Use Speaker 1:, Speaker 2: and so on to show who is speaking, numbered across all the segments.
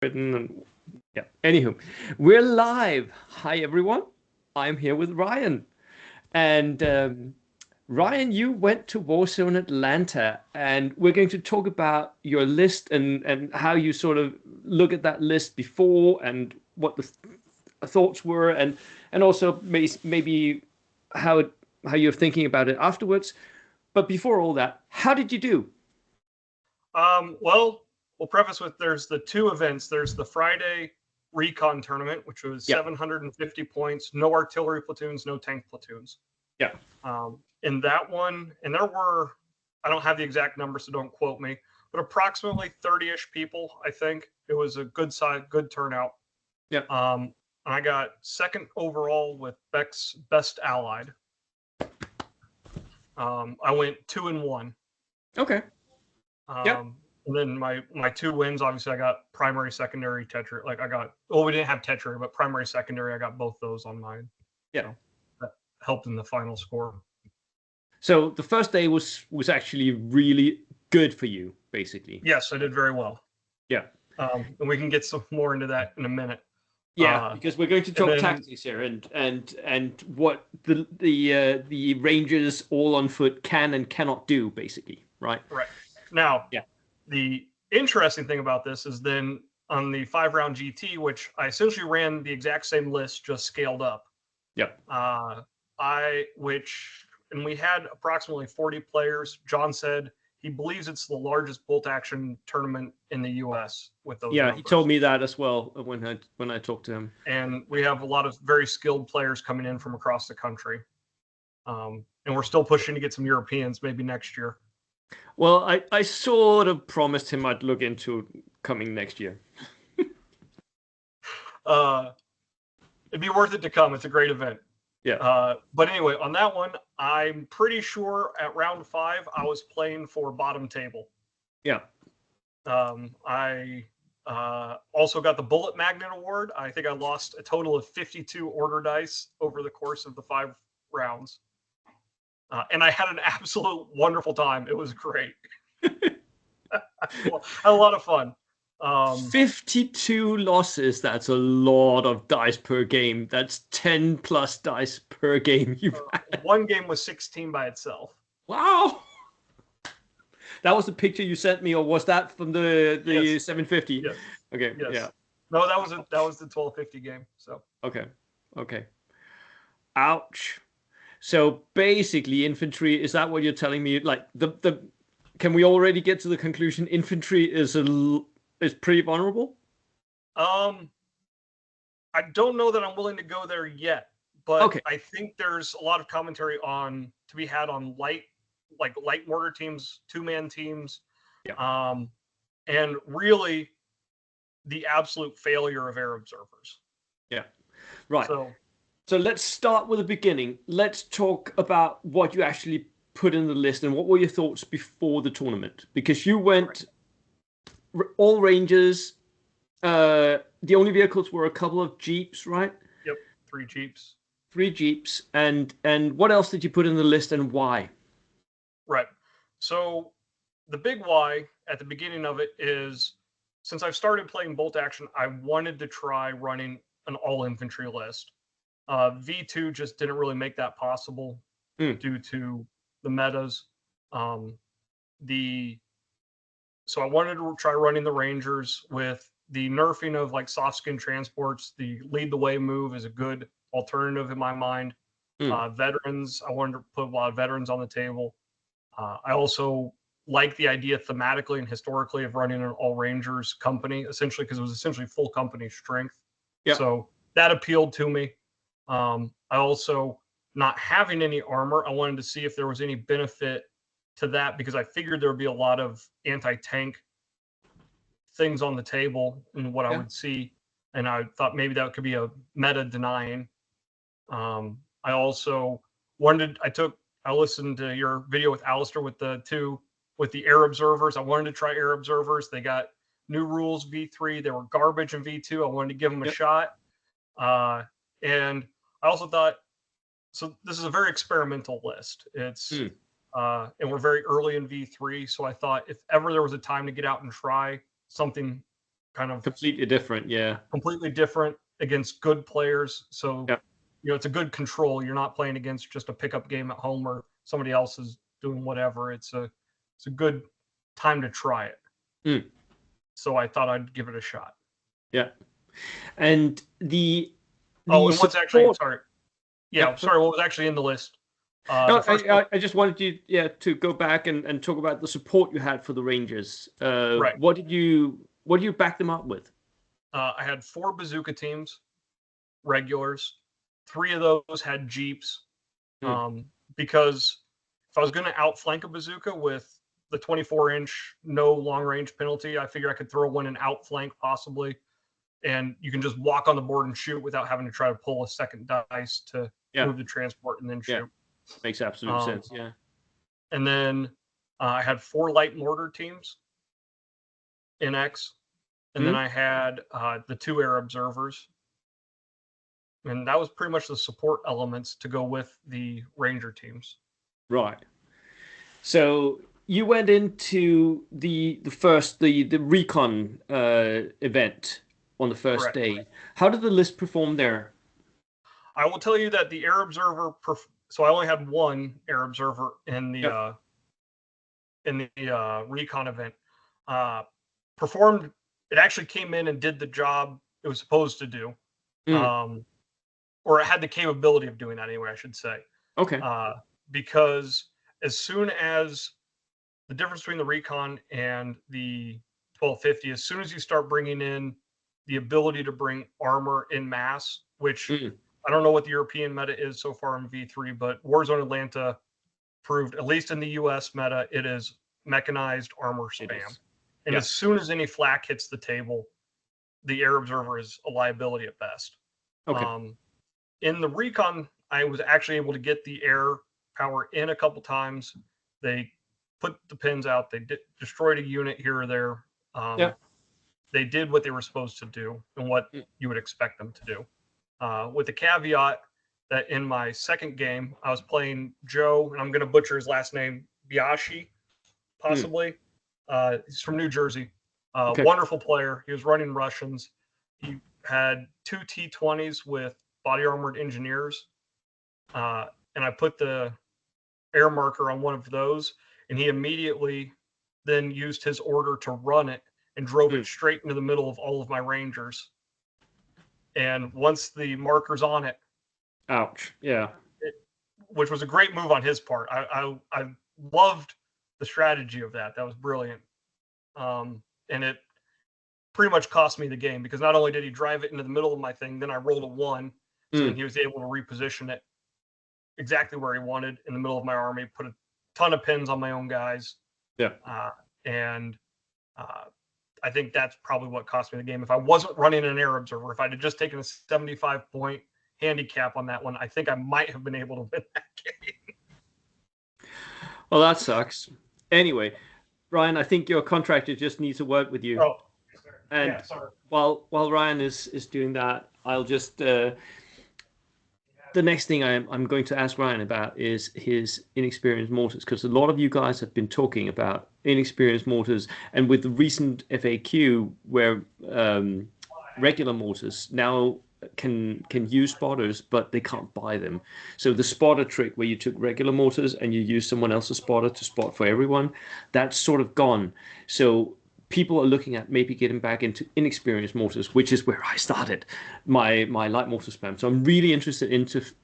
Speaker 1: Written and yeah. Anywho, we're live. Hi everyone. I'm here with Ryan, and Ryan, you went to Warzone Atlanta, and we're going to talk about your list and how you sort of look at that list before and what the thoughts were, and also maybe how how you're thinking about it afterwards. But before all that, how did you do?
Speaker 2: Well, we'll preface with there's the two events. There's the Friday Recon tournament, which was
Speaker 1: Yeah,
Speaker 2: 750 points, no artillery platoons, no tank platoons.
Speaker 1: yeah,
Speaker 2: In that one, and there were, I don't have the exact number, so don't quote me, but approximately 30-ish people, I think. It was a good size, good turnout.
Speaker 1: yeah.
Speaker 2: I got second overall with Beck's Best Allied. I went 2-1.
Speaker 1: Okay. Yeah.
Speaker 2: And then my two wins, obviously, I got primary, secondary, tetra. Like we didn't have tetra, but primary, secondary, I got both those on mine.
Speaker 1: Yeah.
Speaker 2: So that helped in the final score.
Speaker 1: So the first day was actually really good for you, basically.
Speaker 2: Yes, I did very well.
Speaker 1: Yeah.
Speaker 2: And we can get some more into that in a minute.
Speaker 1: Yeah, because we're going to talk tactics here and what the Rangers all on foot can and cannot do, basically, right?
Speaker 2: Right. Now,
Speaker 1: yeah.
Speaker 2: The interesting thing about this is then on the 5-round GT, which I essentially ran the exact same list, just scaled up.
Speaker 1: Yep.
Speaker 2: And we had approximately 40 players. John said he believes it's the largest bolt action tournament in the U.S. with those.
Speaker 1: Yeah,
Speaker 2: numbers.
Speaker 1: He told me that as well when I talked to him.
Speaker 2: And we have a lot of very skilled players coming in from across the country. And we're still pushing to get some Europeans maybe next year.
Speaker 1: Well, I sort of promised him I'd look into coming next year.
Speaker 2: It'd be worth it to come. It's a great event.
Speaker 1: Yeah.
Speaker 2: But anyway, on that one, I'm pretty sure at round 5 I was playing for bottom table.
Speaker 1: Yeah.
Speaker 2: I also got the Bullet Magnet Award. I think I lost a total of 52 order dice over the course of the 5 rounds. And I had an absolute wonderful time. It was great. I had a lot of fun.
Speaker 1: 52 losses. That's a lot of dice per game. That's 10 plus dice per game.
Speaker 2: One game was 16 by itself.
Speaker 1: Wow. That was the picture you sent me, or was that from the yes. 750?
Speaker 2: Yes.
Speaker 1: Okay.
Speaker 2: Yes.
Speaker 1: Yeah.
Speaker 2: No, that was the 1250 game. So.
Speaker 1: Okay. Ouch. So basically, infantry, is that what you're telling me? Like the can we already get to the conclusion? Infantry is pretty vulnerable.
Speaker 2: I don't know that I'm willing to go there yet, but okay. I think there's a lot of commentary to be had on light mortar teams, 2-man teams, and really the absolute failure of air observers.
Speaker 1: Yeah, right. So let's start with the beginning. Let's talk about what you actually put in the list and what were your thoughts before the tournament, because you went all Rangers. The only vehicles were a couple of Jeeps, right?
Speaker 2: Yep, 3 Jeeps.
Speaker 1: 3 Jeeps, and what else did you put in the list and why?
Speaker 2: Right. So the big why at the beginning of it is, since I've started playing bolt action, I wanted to try running an all-infantry list. V2 just didn't really make that possible due to the metas. So I wanted to try running the Rangers with the nerfing of like soft skin transports. The lead the way move is a good alternative in my mind. Veterans, I wanted to put a lot of veterans on the table. I also like the idea thematically and historically of running an all Rangers company, essentially because it was essentially full company strength. Yep. So that appealed to me. I also, not having any armor, I wanted to see if there was any benefit to that, because I figured there would be a lot of anti-tank things on the table and what I would see. And I thought maybe that could be a meta denying. I also I listened to your video with Alistair with the air observers. I wanted to try air observers. They got new rules V3. They were garbage in V2. I wanted to give them a shot. And I also thought, so this is a very experimental list. It's and we're very early in V3. So I thought if ever there was a time to get out and try something kind of
Speaker 1: Completely different, yeah.
Speaker 2: completely different against good players. So,
Speaker 1: Yeah.
Speaker 2: it's a good control. You're not playing against just a pickup game at home or somebody else is doing whatever. It's a good time to try it.
Speaker 1: Mm.
Speaker 2: So I thought I'd give it a shot.
Speaker 1: Yeah. And the
Speaker 2: And what's actually
Speaker 1: support.
Speaker 2: sorry. Yeah,
Speaker 1: Yeah.
Speaker 2: sorry, what was actually in the list?
Speaker 1: No,
Speaker 2: The first one,
Speaker 1: I just wanted you, yeah, to go back and talk about the support you had for the Rangers.
Speaker 2: right.
Speaker 1: What did you back them up with?
Speaker 2: I had 4 bazooka teams, regulars. 3 of those had jeeps.
Speaker 1: Mm.
Speaker 2: Because if I was going to outflank a bazooka with the 24-inch no long range penalty, I figure I could throw one and outflank possibly, and you can just walk on the board and shoot without having to try to pull a second dice to
Speaker 1: Yeah.
Speaker 2: move the transport and then
Speaker 1: Yeah.
Speaker 2: shoot.
Speaker 1: Makes absolute sense. Yeah.
Speaker 2: And then I had 4 light mortar teams in X, and then
Speaker 1: Mm.
Speaker 2: I had the 2 air observers, and that was pretty much the support elements to go with the ranger teams.
Speaker 1: Right. So you went into the Recon event on the first
Speaker 2: Correct.
Speaker 1: day. How did the list perform there?
Speaker 2: I will tell you that the air observer. So I only had 1 air observer in the
Speaker 1: Yep.
Speaker 2: recon event. Performed. It actually came in and did the job it was supposed to do,
Speaker 1: Mm.
Speaker 2: or it had the capability of doing that anyway. I should say,
Speaker 1: Okay.
Speaker 2: because as soon as the difference between the recon and the 1250, as soon as you start bringing in the ability to bring armor in mass, which
Speaker 1: Mm.
Speaker 2: I don't know what the European meta is so far in V3, but Warzone Atlanta proved, at least in the US meta, it is mechanized armor
Speaker 1: It
Speaker 2: spam.
Speaker 1: is.
Speaker 2: And
Speaker 1: Yeah.
Speaker 2: as soon as any flak hits the table, the air observer is a liability at best.
Speaker 1: Okay.
Speaker 2: In the recon, I was actually able to get the air power in a couple times. They put the pins out. They destroyed a unit here or there.
Speaker 1: Yeah.
Speaker 2: They did what they were supposed to do and what
Speaker 1: Mm.
Speaker 2: you would expect them to do. With the caveat that in my second game, I was playing Joe, and I'm going to butcher his last name, Biashi,
Speaker 1: Mm.
Speaker 2: possibly. He's from New Jersey.
Speaker 1: Okay.
Speaker 2: Wonderful player. He was running Russians. He had 2 T20s with body armored engineers. And I put the air marker on one of those, and he immediately then used his order to run it and drove it
Speaker 1: Mm.
Speaker 2: straight into the middle of all of my Rangers. And once the marker's on it,
Speaker 1: Ouch. Yeah.
Speaker 2: which was a great move on his part. I loved the strategy of that. That was brilliant. And it pretty much cost me the game because not only did he drive it into the middle of my thing, then I rolled a 1. So then
Speaker 1: Mm.
Speaker 2: he was able to reposition it exactly where he wanted in the middle of my army, put a ton of pins on my own guys.
Speaker 1: Yeah.
Speaker 2: And I think that's probably what cost me the game. If I wasn't running an air observer, if I'd have just taken a 75-point handicap on that one, I think I might have been able to win that game.
Speaker 1: Well, that sucks. Anyway, Ryan, I think your contractor just needs to work with you.
Speaker 2: Oh,
Speaker 1: And
Speaker 2: yeah, sorry.
Speaker 1: while Ryan is doing that, I'll just the next thing I'm going to ask Ryan about is his inexperienced mortars, because a lot of you guys have been talking about inexperienced mortars, and with the recent FAQ where regular mortars now can use spotters, but they can't buy them. So the spotter trick where you took regular mortars and you use someone else's spotter to spot for everyone, that's sort of gone. So people are looking at maybe getting back into inexperienced mortars, which is where I started my light mortar spam. So I'm really interested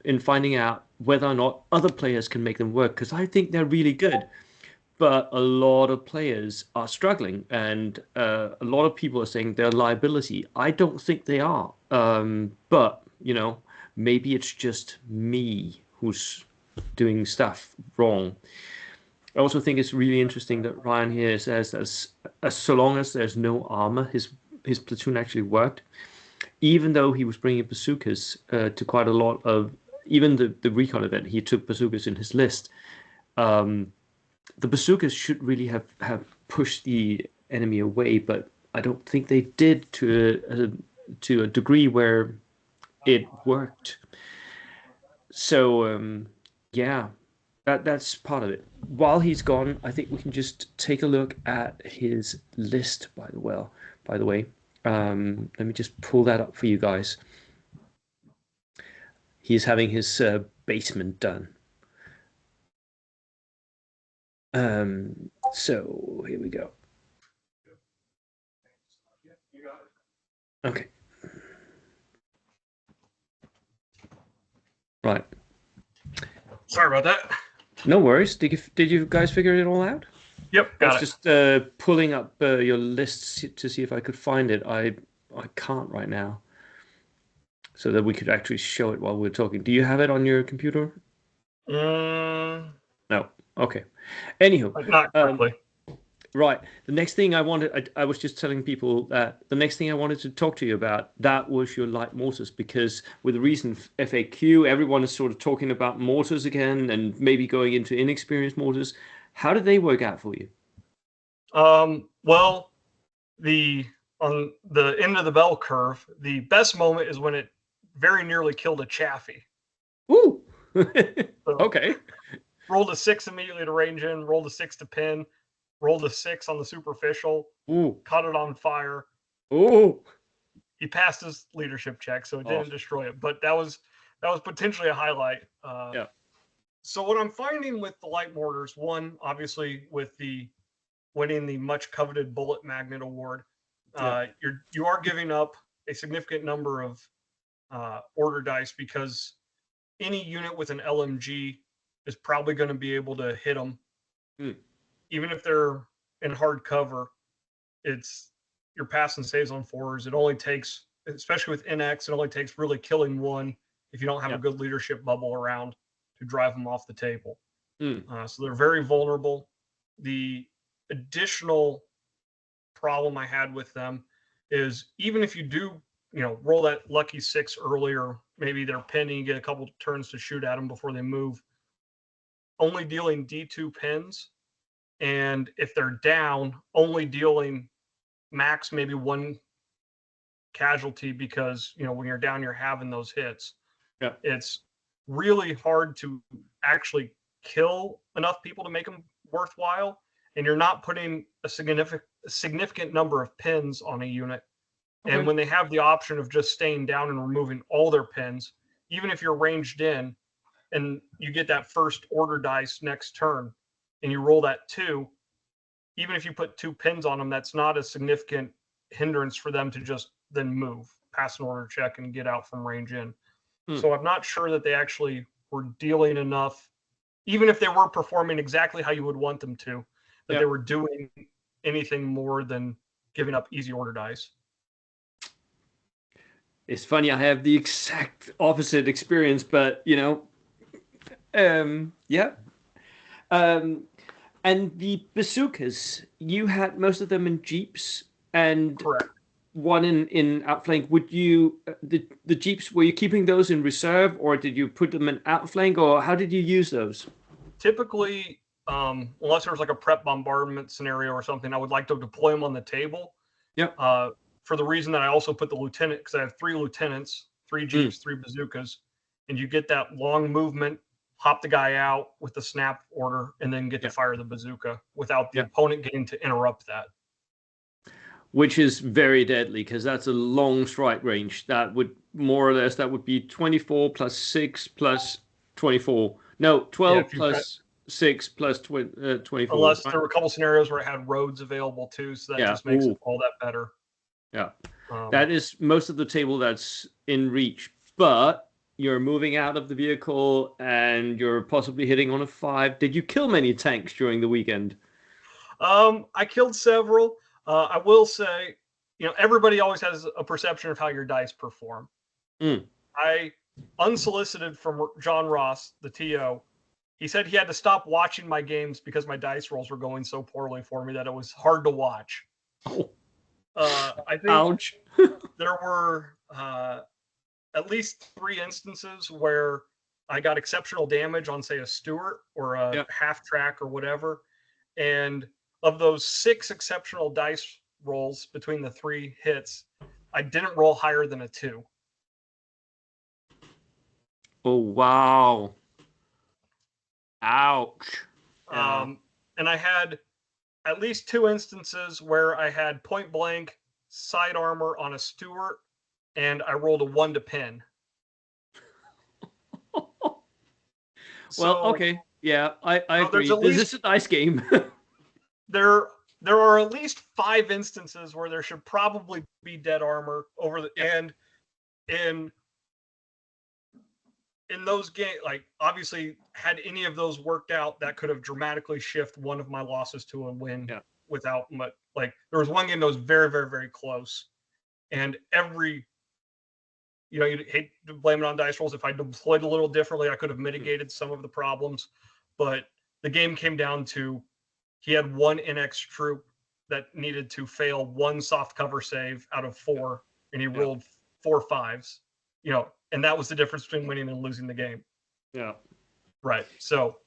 Speaker 1: in finding out whether or not other players can make them work, because I think they're really good. But a lot of players are struggling, and a lot of people are saying they're a liability. I don't think they are. But maybe it's just me who's doing stuff wrong. I also think it's really interesting that Ryan here says that so long as there's no armor, his platoon actually worked, even though he was bringing bazookas to quite a lot of, even the recon event, he took bazookas in his list. The bazookas should really have pushed the enemy away, but I don't think they did to a degree where it worked. So yeah, that's part of it. While he's gone, I think we can just take a look at his list. By the way, Let me just pull that up for you guys. He's having his basement done. So here we go. Okay. Right.
Speaker 2: Sorry about that.
Speaker 1: No worries. Did you guys figure it all out?
Speaker 2: Yep,
Speaker 1: I was
Speaker 2: got it.
Speaker 1: just pulling up your lists to see if I could find it. I can't right now, so that we could actually show it while we're talking. Do you have it on your computer? No. Okay. Anywho,
Speaker 2: Not quickly.
Speaker 1: right. The next thing I was just telling people that the next thing I wanted to talk to you about, that was your light mortars, because with the recent FAQ, everyone is sort of talking about mortars again and maybe going into inexperienced mortars. How did they work out for you?
Speaker 2: Well, on the end of the bell curve, the best moment is when it very nearly killed a Chaffee.
Speaker 1: Ooh.
Speaker 2: So
Speaker 1: Okay.
Speaker 2: rolled a 6 immediately to range in, rolled a 6 to pin, rolled a 6 on the superficial,
Speaker 1: Ooh.
Speaker 2: caught it on fire.
Speaker 1: Ooh.
Speaker 2: He passed his leadership check, so it
Speaker 1: Oh.
Speaker 2: didn't destroy it. But that was potentially a highlight.
Speaker 1: Yeah.
Speaker 2: So what I'm finding with the light mortars, one, obviously with the winning the much coveted bullet magnet award, you are giving up a significant number of order dice, because any unit with an LMG is probably going to be able to hit them, even if they're in hard cover. It's your pass and saves on fours. It only takes, especially with NX, it only takes really killing one if you don't have a good leadership bubble around to drive them off the table. So they're very vulnerable. The additional problem I had with them is, even if you do, roll that lucky 6 earlier, maybe they're pinning, you get a couple turns to shoot at them before they move, only dealing D2 pins, and if they're down, only dealing max maybe 1 casualty, because when you're down, you're having those hits. It's really hard to actually kill enough people to make them worthwhile, and you're not putting a significant number of pins on a unit. And when they have the option of just staying down and removing all their pins, even if you're ranged in and you get that first order dice next turn and you roll that 2, even if you put 2 pins on them, that's not a significant hindrance for them to just then move, pass an order check, and get out from range in. So I'm not sure that they actually were dealing enough, even if they were performing exactly how you would want them to, that they were doing anything more than giving up easy order dice.
Speaker 1: It's funny, I have the exact opposite experience, but yeah. And the bazookas, you had most of them in jeeps and
Speaker 2: Correct.
Speaker 1: one in outflank. Would you the jeeps, were you keeping those in reserve, or did you put them in outflank, or how did you use those?
Speaker 2: Typically, unless there was like a prep bombardment scenario or something, I would like to deploy them on the table.
Speaker 1: Yep.
Speaker 2: For the reason that I also put the lieutenant, because I have 3 lieutenants, 3 jeeps, 3 bazookas, and you get that long movement, hop the guy out with the snap order, and then get to fire the bazooka without the opponent getting to interrupt that.
Speaker 1: Which is very deadly, because that's a long strike range. That would more or less, that would be 24 plus 6 plus 24. No, 12 plus 6 plus 24.
Speaker 2: Unless there were a couple scenarios where it had roads available too, so that just makes it all that better.
Speaker 1: Yeah. That is most of the table that's in reach, but you're moving out of the vehicle and you're possibly hitting on a 5. Did you kill many tanks during the weekend?
Speaker 2: I killed several. I will say, everybody always has a perception of how your dice perform. I, unsolicited from John Ross, the TO, he said he had to stop watching my games because my dice rolls were going so poorly for me that it was hard to watch. I think
Speaker 1: Ouch.
Speaker 2: there were at least 3 instances where I got exceptional damage on, say, a Stewart or a half track or whatever. And of those 6 exceptional dice rolls between the 3 hits, I didn't roll higher than a 2.
Speaker 1: Oh, wow. Ouch.
Speaker 2: And I had at least 2 instances where I had point blank side armor on a Stuart, and I rolled a 1 to pin.
Speaker 1: Well,
Speaker 2: So,
Speaker 1: okay. Yeah, I
Speaker 2: there's
Speaker 1: agree.
Speaker 2: at
Speaker 1: This
Speaker 2: least
Speaker 1: is a nice game.
Speaker 2: there are at least 5 instances where there should probably be dead armor over the
Speaker 1: Yeah.
Speaker 2: and in those games, like obviously, had any of those worked out, that could have dramatically shifted one of my losses to a win.
Speaker 1: Yeah.
Speaker 2: Without much, like there was one game that was very, very, very close, and every you'd hate to blame it on dice rolls. If I deployed a little differently, I could have mitigated some of the problems. But the game came down to he had one NX troop that needed to fail 1 soft cover save out of 4, and he rolled 4 5s. And that was the difference between winning and losing the game.
Speaker 1: Yeah.
Speaker 2: Right. So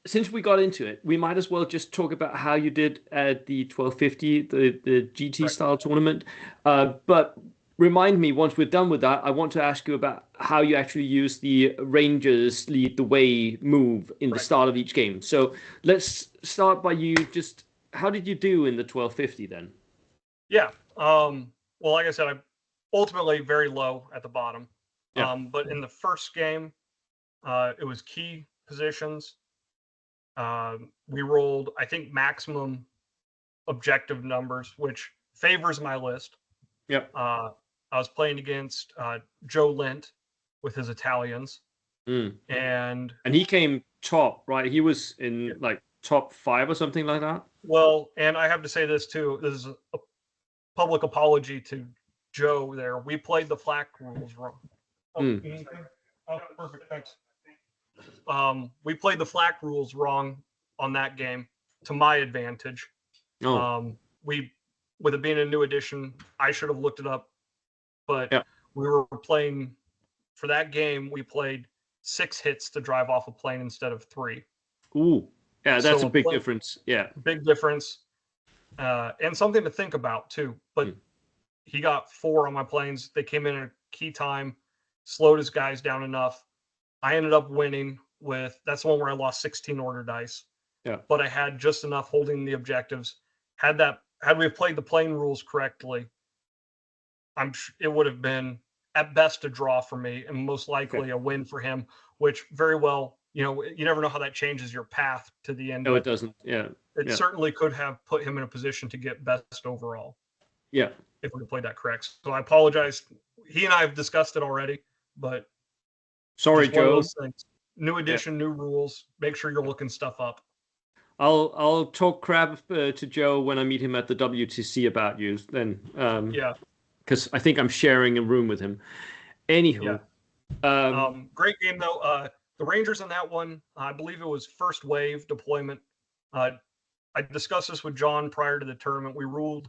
Speaker 1: since we got into it, we might as well just talk about how you did at the 1250, the GT style tournament. But remind me, once we're done with that, I want to ask you about how you actually use the Rangers lead the way move in the start of each game. So let's start by you. Just how did you do in the 1250 then?
Speaker 2: Yeah. Well, like I said, I'm ultimately very low at the bottom.
Speaker 1: Yeah.
Speaker 2: But in the first game, it was key positions. We rolled, I think, maximum objective numbers, which favors my list.
Speaker 1: Yep.
Speaker 2: I was playing against Joe Lint with his Italians, and
Speaker 1: he came top, right? He was in like top 5 or something like that.
Speaker 2: Well, and I have to say this too. This is a public apology to Joe. There, we played the flak rules wrong. Oh, perfect. Thanks. We played the flak rules wrong on that game to my advantage. With it being a new edition, I should have looked it up, but we were playing for that game. We played 6 hits to drive off a plane instead of 3.
Speaker 1: Ooh, yeah, that's a big difference. Yeah,
Speaker 2: big difference, and something to think about too. But he got 4 on my planes. They came in at a key time, slowed his guys down enough. I ended up winning with that's the one where I lost 16 order dice.
Speaker 1: Yeah.
Speaker 2: But I had just enough holding the objectives. Had we played the plane rules correctly, it would have been at best a draw for me and most likely a win for him, which very well, you never know how that changes your path to the end.
Speaker 1: No, it doesn't. Yeah.
Speaker 2: It certainly could have put him in a position to get best overall.
Speaker 1: Yeah.
Speaker 2: If we played that correct. So I apologize. He and I have discussed it already, but
Speaker 1: sorry, Joe.
Speaker 2: New edition, new rules. Make sure you're looking stuff up.
Speaker 1: I'll talk crap to Joe when I meet him at the WTC about you. Then, because I think I'm sharing a room with him. Anywho,
Speaker 2: great game though. The Rangers in that one, I believe it was first wave deployment. I discussed this with John prior to the tournament. We ruled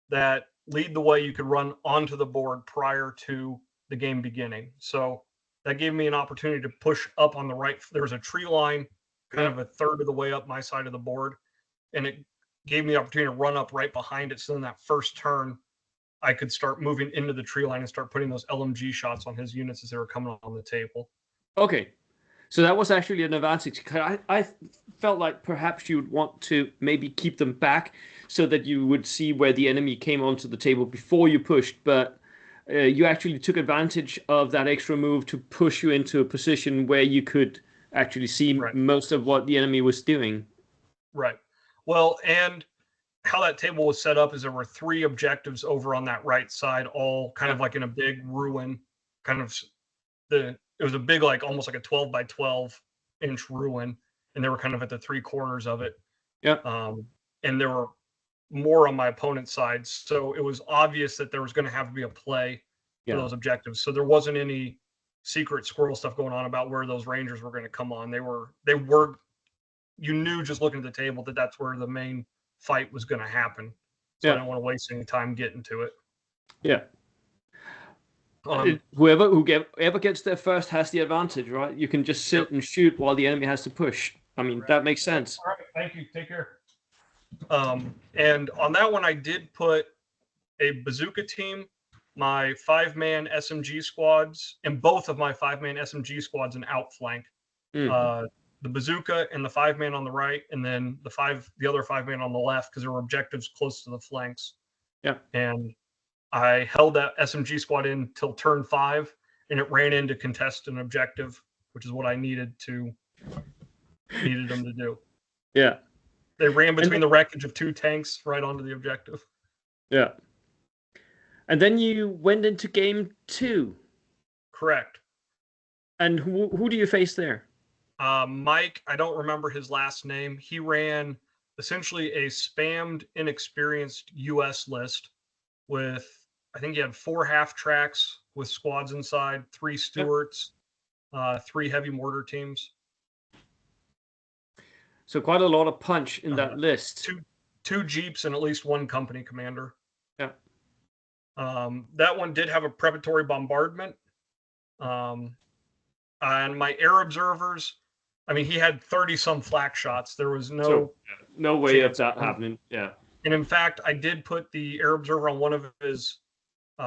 Speaker 2: that lead the way you could run onto the board prior to the game beginning. So that gave me an opportunity to push up on the right. There was a tree line kind of a third of the way up my side of the board, and it gave me the opportunity to run up right behind it. So in that first turn, I could start moving into the tree line and start putting those LMG shots on his units as they were coming on the table.
Speaker 1: Okay. So that was actually an advantage. I felt like perhaps you'd want to maybe keep them back so that you would see where the enemy came onto the table before you pushed, but you actually took advantage of that extra move to push you into a position where you could actually see most of what the enemy was doing. Right.
Speaker 2: Well, and how that table was set up is there were 3 objectives over on that right side, all kind of like in a big ruin, it was a big, like almost like a 12 by 12 inch ruin, and they were kind of at the 3 corners of it.
Speaker 1: Yeah.
Speaker 2: And there were more on my opponent's side, so it was obvious that there was going to have to be a play for those objectives. So there wasn't any secret squirrel stuff going on about where those Rangers were going to come on. They were. You knew just looking at the table that that's where the main fight was going to happen. So I didn't want to waste any time getting to it.
Speaker 1: Yeah. Whoever gets there first has the advantage, right? You can just sit and shoot while the enemy has to push. I mean, that makes sense.
Speaker 2: All right, thank you. Take care. And on that one, I did put a bazooka team, my 5-man SMG squads, and both of my 5-man SMG squads in outflank. the bazooka and the 5-man on the right, and then the other 5-man on the left, because there were objectives close to the flanks.
Speaker 1: Yeah.
Speaker 2: And I held that SMG squad in till turn 5, and it ran in to contest an objective, which is what I needed them to do.
Speaker 1: Yeah.
Speaker 2: They ran between the wreckage of 2 tanks right onto the objective.
Speaker 1: Yeah. And then you went into game 2.
Speaker 2: Correct.
Speaker 1: And who do you face there?
Speaker 2: Mike, I don't remember his last name. He ran essentially a spammed, inexperienced US list with, I think he had 4 half tracks with squads inside, 3 Stuarts, 3 heavy mortar teams.
Speaker 1: So quite a lot of punch in that list.
Speaker 2: Two Jeeps and at least 1 company commander.
Speaker 1: Yeah.
Speaker 2: That one did have a preparatory bombardment. And my air observers, I mean, he had 30-some flak shots. There was no
Speaker 1: way of that happening. Yeah.
Speaker 2: And in fact, I did put the air observer on one of his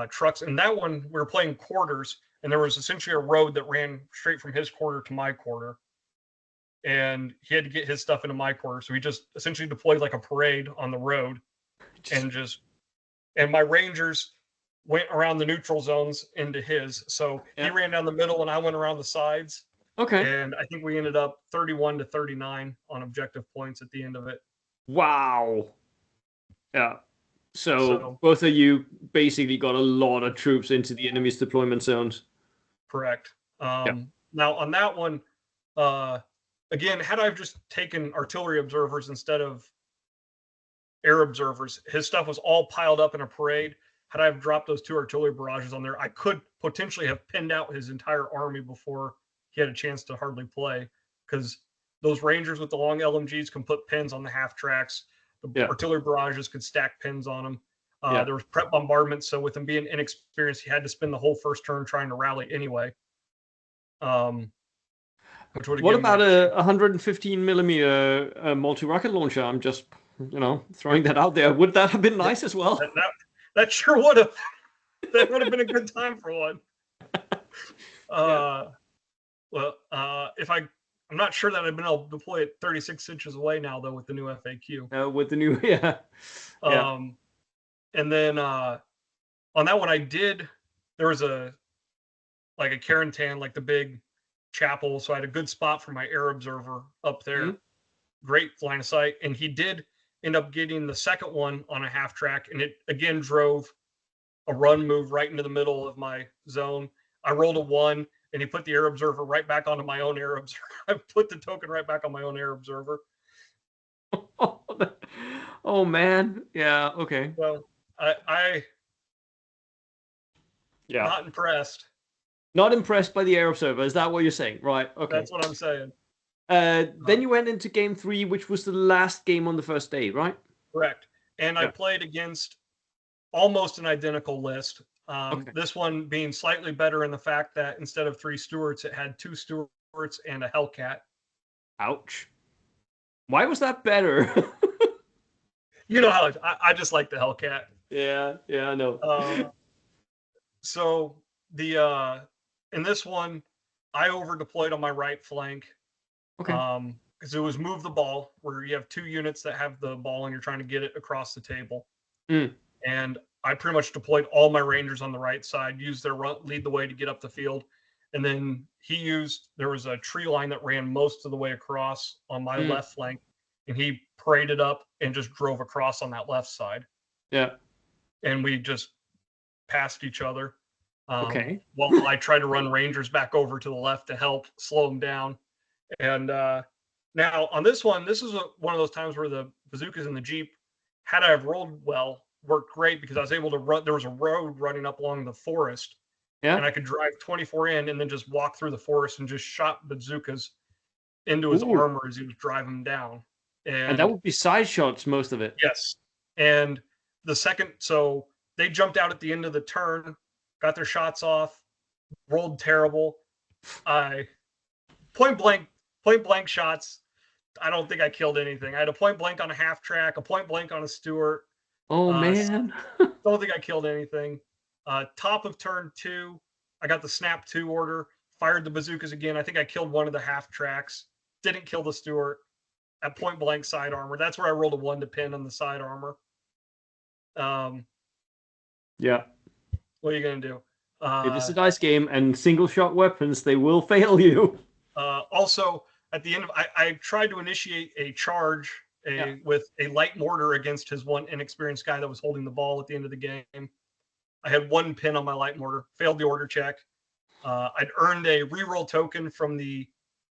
Speaker 2: trucks. And that one, we were playing quarters, and there was essentially a road that ran straight from his quarter to my quarter. And he had to get his stuff into my quarter. So he just essentially deployed like a parade on the road. And my Rangers went around the neutral zones into his. So he ran down the middle and I went around the sides.
Speaker 1: Okay.
Speaker 2: And I think we ended up 31-39 on objective points at the end of it.
Speaker 1: Wow. Yeah. So both of you basically got a lot of troops into the enemy's deployment zones.
Speaker 2: Correct. Now on that one, again, had I just taken artillery observers instead of air observers, his stuff was all piled up in a parade. Had I dropped those 2 artillery barrages on there, I could potentially have pinned out his entire army before he had a chance to hardly play, because those Rangers with the long LMGs can put pins on the half tracks. The artillery barrages could stack pins on them. There was prep bombardment, so with him being inexperienced, he had to spend the whole first turn trying to rally anyway.
Speaker 1: What about a 115 millimeter multi-rocket launcher? I'm just, throwing that out there. Would that have been nice as well?
Speaker 2: That sure would have. That would have been a good time for one. I'm not sure that I've been able to deploy it 36 inches away now, though, with the new FAQ.
Speaker 1: With the new,
Speaker 2: And then on that one, there was a Carentan, like the big chapel. So I had a good spot for my air observer up there. Mm-hmm. Great line of sight. And he did end up getting the second one on a half track. And it again drove a run move right into the middle of my zone. I rolled a 1 and he put the air observer right back onto my own air observer. I put the token right back on my own air observer.
Speaker 1: Oh man. Yeah. Okay.
Speaker 2: Well, not impressed.
Speaker 1: Not impressed by the air observer. Is that what you're saying? Right. Okay.
Speaker 2: That's what I'm saying.
Speaker 1: Then you went into game 3, which was the last game on the first day, right?
Speaker 2: Correct. And I played against almost an identical list. This one being slightly better in the fact that instead of 3 Stuarts, it had 2 Stuarts and a Hellcat.
Speaker 1: Ouch. Why was that better?
Speaker 2: You know how I just like the Hellcat.
Speaker 1: Yeah, I know.
Speaker 2: So in this one, I over deployed on my right flank.
Speaker 1: Okay.
Speaker 2: Because it was move the ball, where you have 2 units that have the ball and you're trying to get it across the table. And I pretty much deployed all my Rangers on the right side, used their lead the way to get up the field. And then there was a tree line that ran most of the way across on my left flank, and he paraded up and just drove across on that left side.
Speaker 1: Yeah.
Speaker 2: And we just passed each other.
Speaker 1: Okay.
Speaker 2: While I tried to run Rangers back over to the left to help slow them down. And now on this one, this is one of those times where the bazookas in the Jeep, had I have rolled well, worked great, because I was able to run. There was a road running up along the forest. Yeah. And I could drive 24 in and then just walk through the forest and just shot bazookas into his armor as he was driving down.
Speaker 1: And that would be side shots, most of it.
Speaker 2: Yes. And so they jumped out at the end of the turn, got their shots off, rolled terrible. Point blank shots. I don't think I killed anything. I had a point blank on a half track, a point blank on a Stuart.
Speaker 1: Oh, man.
Speaker 2: Don't think I killed anything. Top of turn 2, I got the snap 2 order, fired the bazookas again. I think I killed one of the half tracks. Didn't kill the Stuart at point blank side armor. That's where I rolled a 1 to pin on the side armor.
Speaker 1: Yeah.
Speaker 2: What are you gonna do?
Speaker 1: It is a dice game, and single shot weapons, they will fail you.
Speaker 2: Also, at the end of I tried to initiate a charge with a light mortar against his one inexperienced guy that was holding the ball at the end of the game. I had 1 pin on my light mortar, failed the order check. I'd earned a reroll token from the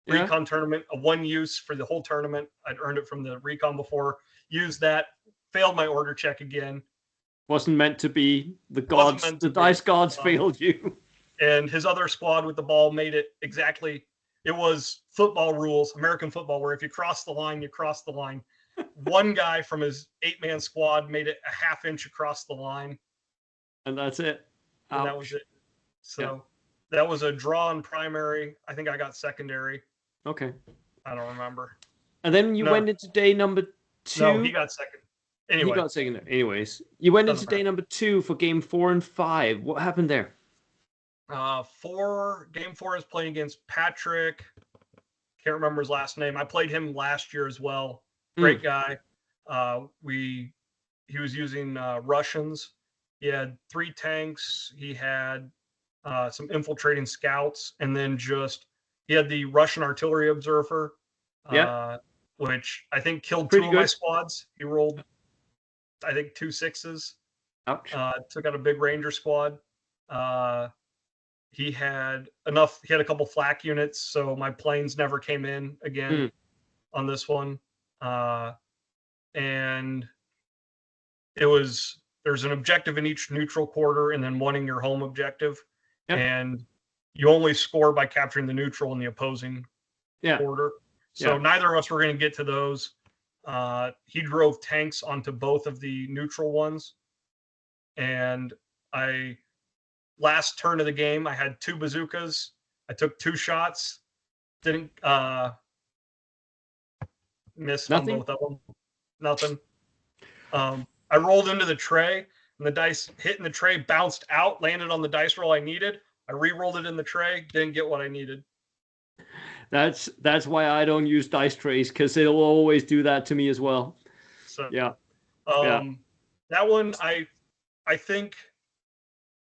Speaker 2: Recon tournament, a 1 use for the whole tournament. I'd earned it from the Recon before, used that, failed my order check again.
Speaker 1: Wasn't meant to be. The gods, the dice gods failed you.
Speaker 2: And his other squad with the ball made it exactly. It was football rules, American football, where if you cross the line, you cross the line. One guy from his 8-man squad made it a half inch across the line.
Speaker 1: And that's it.
Speaker 2: And that was it. So that was a draw in primary. I think I got secondary.
Speaker 1: Okay.
Speaker 2: I don't remember.
Speaker 1: And then you went into day number 2.
Speaker 2: No, he got second. Anyway.
Speaker 1: He got second. Anyways, you went into day number 2 for game 4 and 5. What happened there?
Speaker 2: Game 4 is playing against Patrick. Can't remember his last name. I played him last year as well. Great guy. He was using Russians. He had 3 tanks. He had some infiltrating scouts, and then he had the Russian artillery observer, which I think killed 2 of my squads. He rolled, I think, 2 6s.
Speaker 1: Ouch.
Speaker 2: Took out a big ranger squad. He had a couple flak units, so my planes never came in again on this one. And there's an objective in each neutral quarter and then one in your home objective. Yep. And you only score by capturing the neutral in the opposing quarter. So neither of us were going to get to those. He drove tanks onto both of the neutral ones. And last turn of the game, I had 2 bazookas. I took 2 shots. Didn't miss on both of them. Nothing. I rolled into the tray, and the dice hit in the tray, bounced out, landed on the dice roll I needed. I re-rolled it in the tray, didn't get what I needed.
Speaker 1: That's why I don't use dice trays, because it'll always do that to me as well.
Speaker 2: So that one, I think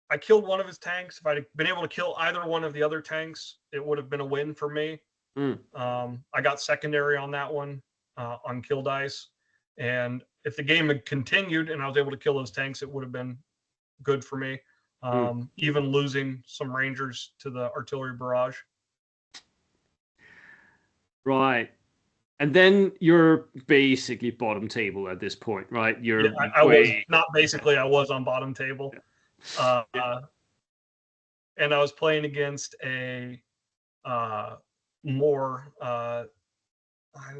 Speaker 2: I killed one of his tanks. If I'd been able to kill either one of the other tanks, it would have been a win for me. I got secondary on that one on kill dice. And if the game had continued and I was able to kill those tanks, it would have been good for me. Even losing some rangers to the artillery barrage.
Speaker 1: Right. And then you're basically bottom table at this point, right?
Speaker 2: I was not basically, I was on bottom table. And I was playing against a Moore.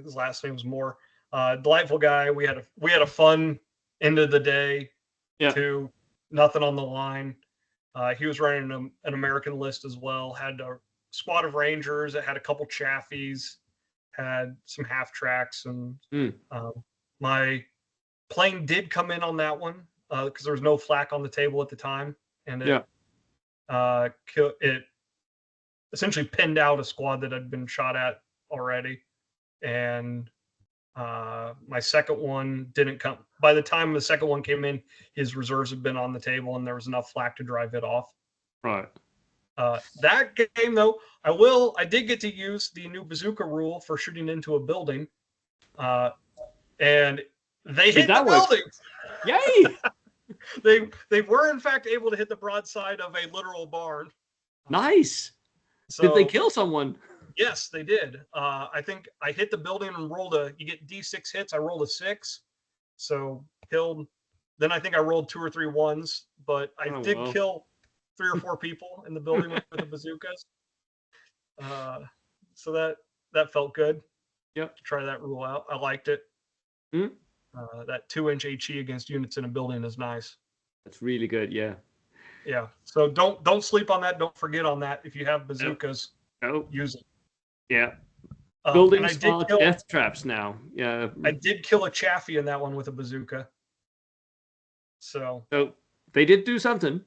Speaker 2: His last name was Moore. Delightful guy. We had a fun end of the day. Too. Nothing on the line. He was running an American list as well. Had a squad of rangers. It had a couple chaffies. Had some half tracks, and my plane did come in on that one because there was no flak on the table at the time, and it essentially pinned out a squad that had been shot at already. And my second one didn't come. By the time the second one came in, his reserves had been on the table, and there was enough flak to drive it off.
Speaker 1: Right.
Speaker 2: That game, though, I did get to use the new bazooka rule for shooting into a building, and they hit the building.
Speaker 1: Yay!
Speaker 2: They were in fact able to hit the broadside of a literal barn.
Speaker 1: Nice. So, did they kill someone?
Speaker 2: Yes, they did. I think I hit the building and you get D6 hits. I rolled a 6, so killed. Then I think I rolled 2 or 3 ones, but I did kill 3 or 4 people in the building with the bazookas. So that felt good.
Speaker 1: Yep.
Speaker 2: To try that rule out. I liked it. That 2-inch HE against units in a building is nice.
Speaker 1: That's really good. Yeah.
Speaker 2: Yeah. So don't sleep on that. Don't forget on that. If you have bazookas, use it.
Speaker 1: Yeah. Buildings are death traps now. Yeah.
Speaker 2: I did kill a chaffee in that one with a bazooka. So
Speaker 1: they did do something.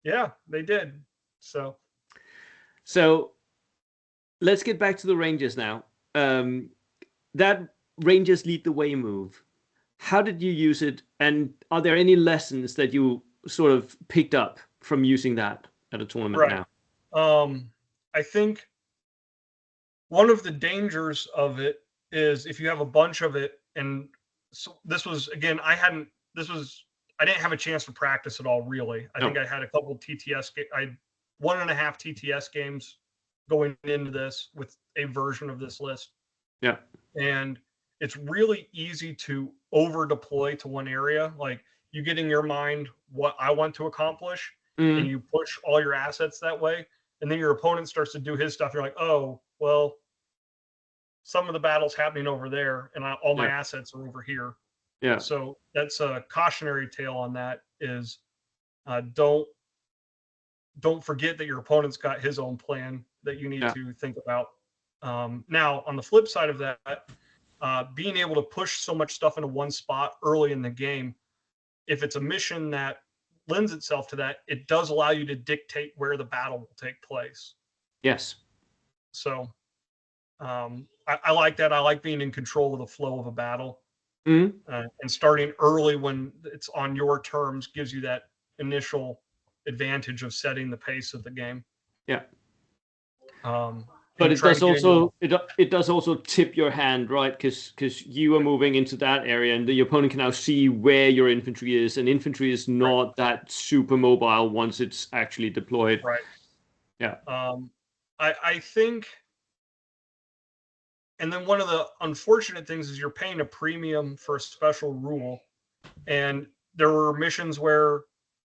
Speaker 2: Yeah, they did. So
Speaker 1: let's get back to the Rangers now. um, that Rangers lead the way move. How did you use it, and are there any lessons that you sort of picked up from using that at a tournament
Speaker 2: Right.
Speaker 1: now?
Speaker 2: I think one of the dangers of it is if you have a bunch of it, and so this was again, I didn't have a chance to practice at all really. I think
Speaker 1: No.
Speaker 2: I had a couple I had 1.5 TTS games going into this with a version of this list.
Speaker 1: Yeah.
Speaker 2: And it's really easy to over deploy to one area. Like you get in your mind what I want to accomplish and
Speaker 1: Mm,
Speaker 2: you push all your assets that way. And then your opponent starts to do his stuff. You're like, oh, well, some of the battle's happening over there and all my
Speaker 1: yeah.
Speaker 2: assets are over here.
Speaker 1: Yeah.
Speaker 2: So that's a cautionary tale on that is don't forget that your opponent's got his own plan that you need
Speaker 1: Yeah.
Speaker 2: to think about. Now, on the flip side of that, being able to push so much stuff into one spot early in the game, if it's a mission that lends itself to that, it does allow you to dictate where the battle will take place.
Speaker 1: Yes.
Speaker 2: So I like that. I like being in control of the flow of a battle.
Speaker 1: Mm,
Speaker 2: And starting early when it's on your terms gives you that initial advantage of setting the pace of the game.
Speaker 1: yeah.
Speaker 2: Um,
Speaker 1: But
Speaker 2: and
Speaker 1: it
Speaker 2: try
Speaker 1: does
Speaker 2: to get into
Speaker 1: also it does also tip your hand, right? Because you are moving into that area, and the opponent can now see where your infantry is, and infantry is
Speaker 2: right,
Speaker 1: not that super mobile once it's actually deployed.
Speaker 2: right.
Speaker 1: Yeah.
Speaker 2: I think, and then one of the unfortunate things is you're paying a premium for a special rule, and there were missions where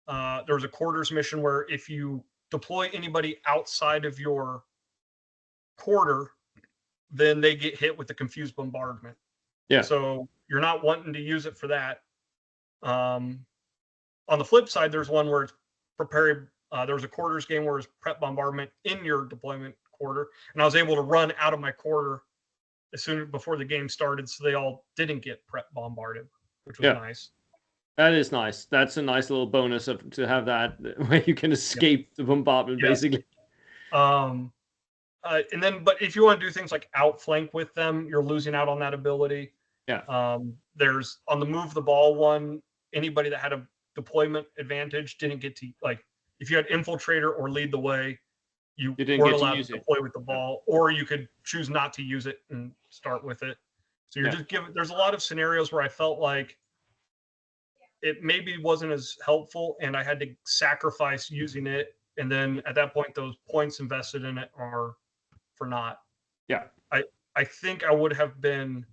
Speaker 2: there was a quarters mission where if you deploy anybody outside of your quarter, then they get hit with the confused bombardment.
Speaker 1: Yeah.
Speaker 2: So you're not wanting to use it for that. Um, on the flip side, there's one where it's prepared. There was a quarters game where it's prep bombardment in your deployment quarter, and I was able to run out of my quarter as soon before the game started, so they all didn't get prep bombarded, which was
Speaker 1: Yeah.
Speaker 2: nice.
Speaker 1: That is nice. That's a nice little bonus to have that where you can
Speaker 2: Yeah,
Speaker 1: escape the bombardment,
Speaker 2: yeah.
Speaker 1: basically.
Speaker 2: Um, and then, but if you want to do things like outflank with them, you're losing out on that ability.
Speaker 1: Yeah.
Speaker 2: There's on the move the ball one, anybody that had a deployment advantage didn't get to, like, if you had infiltrator or lead the way, you
Speaker 1: You didn't
Speaker 2: weren't
Speaker 1: get to
Speaker 2: allowed to
Speaker 1: use it.
Speaker 2: deploy with the
Speaker 1: Yeah.
Speaker 2: ball, or you could choose not to use it and start with it. So you're
Speaker 1: Yeah.
Speaker 2: just giving, there's a lot of scenarios where I felt like it maybe wasn't as helpful and I had to sacrifice using it. And then at that point, those points invested in it are for naught.
Speaker 1: Yeah.
Speaker 2: I, I think I would have been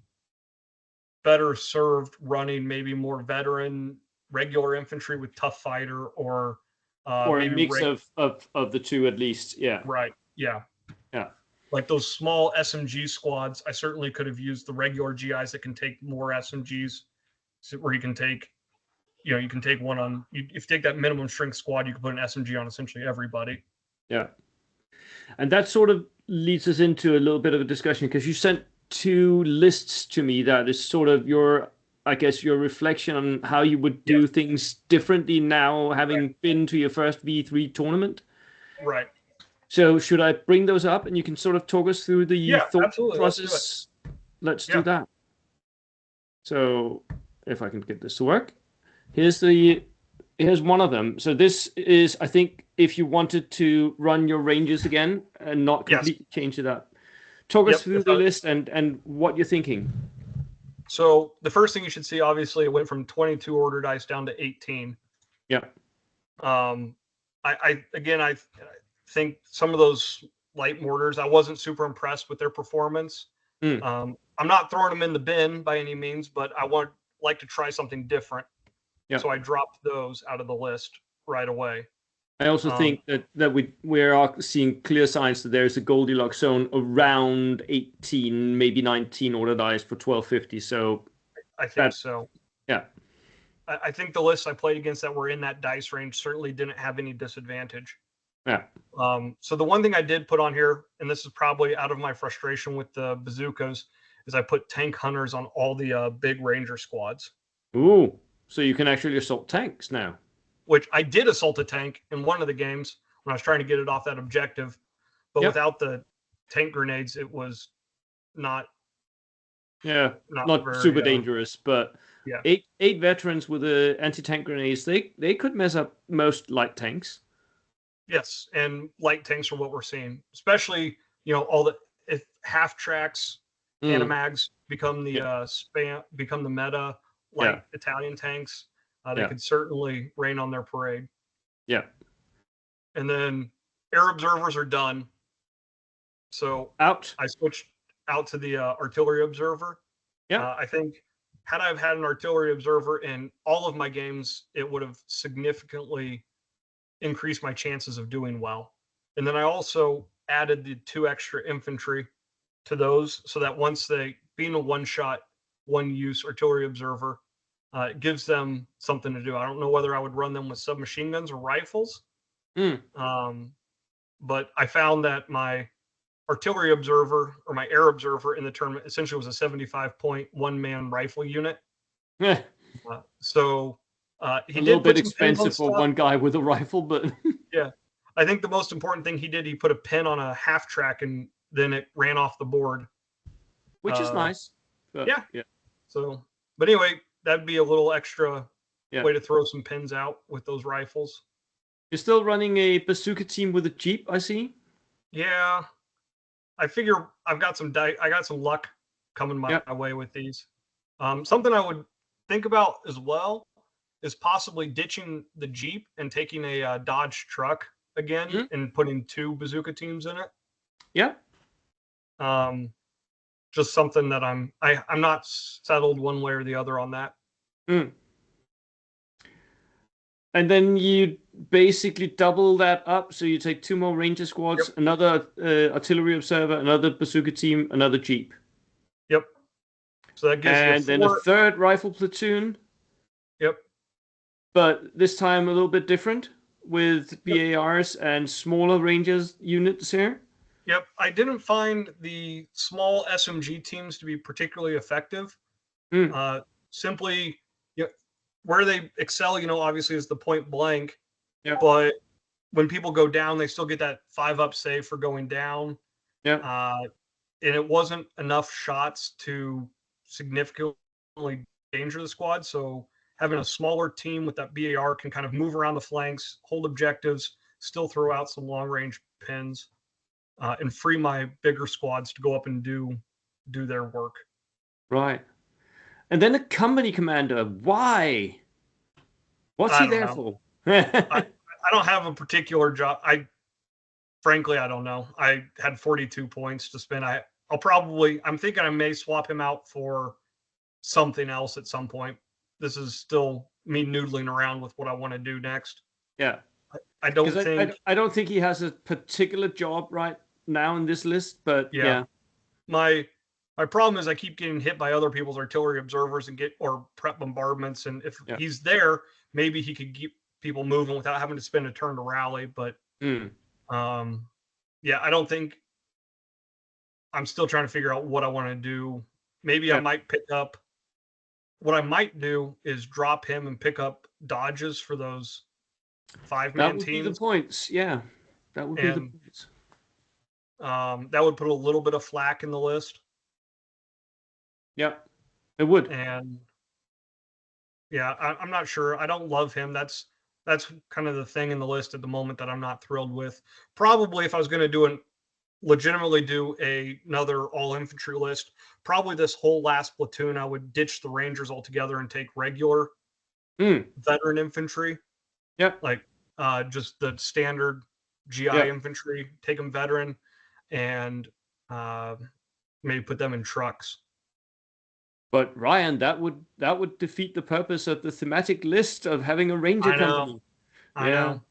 Speaker 2: better served running maybe more veteran regular infantry with tough fighter or
Speaker 1: Or a
Speaker 2: maybe
Speaker 1: mix of the two at least. Yeah.
Speaker 2: right. Yeah.
Speaker 1: Yeah.
Speaker 2: Like those small SMG squads, I certainly could have used the regular GIs that can take more SMGs, where you can take, you can take one on, if you take that minimum strength squad, you can put an SMG on essentially everybody.
Speaker 1: Yeah. And that sort of leads us into a little bit of a discussion because you sent two lists to me that is sort of your, I guess, your reflection on how you would
Speaker 2: Yes.
Speaker 1: do things differently now, having
Speaker 2: Right.
Speaker 1: been to your first V3 tournament.
Speaker 2: Right.
Speaker 1: So should I bring those up and you can sort of talk us through the
Speaker 2: Yeah,
Speaker 1: thought
Speaker 2: absolutely. Let's do it.
Speaker 1: process? Let's do
Speaker 2: Yeah.
Speaker 1: that. So if I can get this to work, here's one of them. So this is, I think, if you wanted to run your ranges again and not
Speaker 2: Yes.
Speaker 1: completely change it up. Talk us
Speaker 2: Yep.
Speaker 1: through the list and what you're thinking.
Speaker 2: So the first thing you should see, obviously, it went from 22 order dice down to 18.
Speaker 1: Yeah.
Speaker 2: I think some of those light mortars, I wasn't super impressed with their performance. I'm not throwing them in the bin by any means, but I like to try something different.
Speaker 1: Yeah.
Speaker 2: So I dropped those out of the list right away.
Speaker 1: I also think that we are seeing clear signs that there's a Goldilocks zone around 18, maybe 19 order dice for 1250. So
Speaker 2: I think so.
Speaker 1: Yeah.
Speaker 2: I think the lists I played against that were in that dice range certainly didn't have any disadvantage.
Speaker 1: Yeah.
Speaker 2: So the one thing I did put on here, and this is probably out of my frustration with the bazookas, is I put tank hunters on all the big ranger squads.
Speaker 1: Ooh, so you can actually assault tanks now.
Speaker 2: Which I did assault a tank in one of the games when I was trying to get it off that objective, but without the tank grenades, it was not
Speaker 1: not super
Speaker 2: very
Speaker 1: dangerous, but
Speaker 2: yeah.
Speaker 1: eight veterans with the anti-tank grenades, they could mess up most light tanks.
Speaker 2: Yes, and light tanks are what we're seeing, especially all the if half tracks, Panamags become the become the meta. Light Italian tanks, they could certainly rain on their parade.
Speaker 1: Yeah,
Speaker 2: and then air observers are done, so
Speaker 1: out.
Speaker 2: I switched out to the artillery observer.
Speaker 1: Yeah,
Speaker 2: I think had I had an artillery observer in all of my games, it would have significantly increase my chances of doing well. And then I also added the 2 extra infantry to those so that once they, being a one shot, one use artillery observer, it gives them something to do. I don't know whether I would run them with submachine guns or rifles. But I found that my artillery observer or my air observer in the tournament essentially was a 75-point one-man rifle unit.
Speaker 1: Yeah.
Speaker 2: So he
Speaker 1: a little
Speaker 2: did
Speaker 1: bit
Speaker 2: put some pins on
Speaker 1: expensive for
Speaker 2: stuff.
Speaker 1: one guy with a rifle, but
Speaker 2: Yeah, I think the most important thing he put a pin on a half track and then it ran off the board,
Speaker 1: which is nice.
Speaker 2: But, yeah. So, but anyway, that'd be a little extra way to throw some pins out with those rifles.
Speaker 1: You're still running a bazooka team with a Jeep, I see.
Speaker 2: Yeah, I figure I got some luck coming my way with these. Something I would think about as well is possibly ditching the Jeep and taking a Dodge truck again and putting 2 bazooka teams in it.
Speaker 1: Yeah.
Speaker 2: Just something that I'm not settled one way or the other on that.
Speaker 1: And then you basically double that up. So you take 2 more Ranger squads, another artillery observer, another bazooka team, another Jeep.
Speaker 2: Yep. So that gives
Speaker 1: and then a 3rd rifle platoon.
Speaker 2: Yep.
Speaker 1: But this time a little bit different with BARs and smaller Rangers units here.
Speaker 2: Yep. I didn't find the small SMG teams to be particularly effective. Simply, where they excel, obviously is the point blank.
Speaker 1: Yeah.
Speaker 2: But when people go down, they still get that 5-up save for going down.
Speaker 1: Yeah.
Speaker 2: And it wasn't enough shots to significantly danger the squad. So having a smaller team with that BAR can kind of move around the flanks, hold objectives, still throw out some long range pins, and free my bigger squads to go up and do their work.
Speaker 1: Right. And then a company commander. Why? What's he there for?
Speaker 2: I don't have a particular job. Frankly, I don't know. I had 42 points to spend. I'm thinking I may swap him out for something else at some point. This is still me noodling around with what I want to do next.
Speaker 1: Yeah.
Speaker 2: I don't think
Speaker 1: I don't think he has a particular job right now in this list, but yeah.
Speaker 2: My problem is I keep getting hit by other people's artillery observers or prep bombardments, and if he's there, maybe he could keep people moving without having to spend a turn to rally. But I don't think. I'm still trying to figure out what I want to do. Maybe I might pick up. What I might do is drop him and pick up dodges for those 5-man teams.
Speaker 1: That would be the points. Yeah, that would be the points.
Speaker 2: That would put a little bit of flak in the list.
Speaker 1: Yep, it would.
Speaker 2: And I'm not sure. I don't love him. That's kind of the thing in the list at the moment that I'm not thrilled with. Probably if I was going to legitimately do another all-infantry list, probably this whole last platoon, I would ditch the Rangers altogether and take regular veteran infantry.
Speaker 1: Yep.
Speaker 2: Like just the standard GI infantry, take them veteran, and maybe put them in trucks.
Speaker 1: But Ryan, that would defeat the purpose of the thematic list of having a Ranger company.
Speaker 2: I know.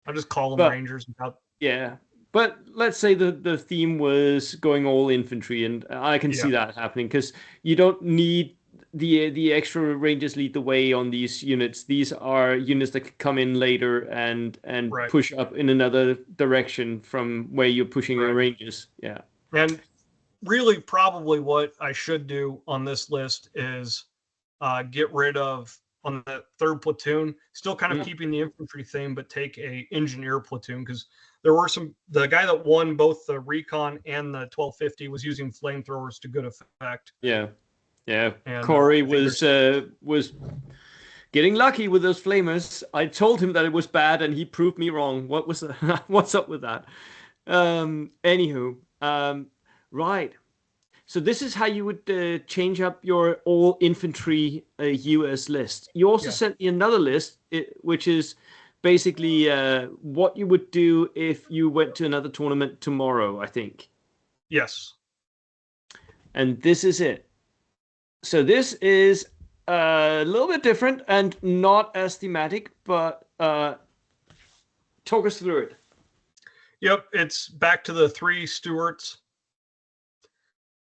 Speaker 2: I'll just call them Rangers.
Speaker 1: Yeah. But let's say the theme was going all infantry, and I can see that happening because you don't need the extra Rangers lead the way on these units. These are units that could come in later and push up in another direction from where you're pushing your Rangers. Yeah.
Speaker 2: And really, probably what I should do on this list is get rid of on the 3rd platoon, still kind of
Speaker 1: Mm.
Speaker 2: keeping the infantry theme, but take a engineer platoon, because there were the guy that won both the Recon and the 1250 was using flamethrowers to good effect.
Speaker 1: Yeah, yeah.
Speaker 2: And
Speaker 1: Corey
Speaker 2: I think
Speaker 1: was getting lucky with those flamers. I told him that it was bad, and he proved me wrong. What was what's up with that? Anywho, right. So this is how you would change up your all infantry US list. You also
Speaker 2: yeah,
Speaker 1: sent me another list, which is basically what you would do if you went to another tournament tomorrow, I think.
Speaker 2: yes.
Speaker 1: And this is it. So this is a little bit different and not as thematic, but talk us through it.
Speaker 2: Yep, it's back to the 3 Stuarts.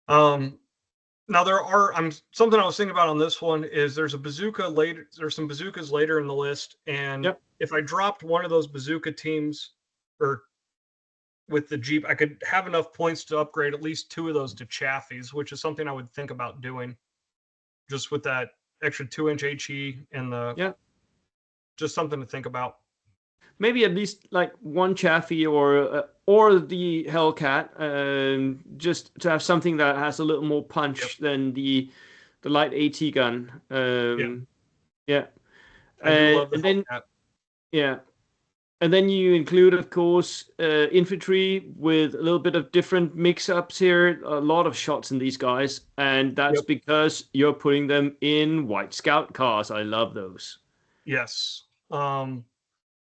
Speaker 2: Now there are something I was thinking about on this one is there's a bazooka later. There's some bazookas later in the list, and
Speaker 1: Yep.
Speaker 2: if I dropped one of those bazooka teams, or with the Jeep, I could have enough points to upgrade at least 2 of those to Chaffies, which is something I would think about doing, just with that extra 2-inch HE and
Speaker 1: Yeah.
Speaker 2: just something to think about.
Speaker 1: Maybe at least like one Chaffee or the Hellcat, just to have something that has a little more
Speaker 2: Yep.
Speaker 1: punch than the light AT gun.
Speaker 2: Yeah.
Speaker 1: Yeah,
Speaker 2: I do love the
Speaker 1: and then
Speaker 2: Hellcat.
Speaker 1: yeah, and then you include, of course, infantry with a little bit of different mix-ups here. A lot of shots in these guys, and that's
Speaker 2: Yep.
Speaker 1: because you're putting them in White Scout cars. I love those.
Speaker 2: Yes.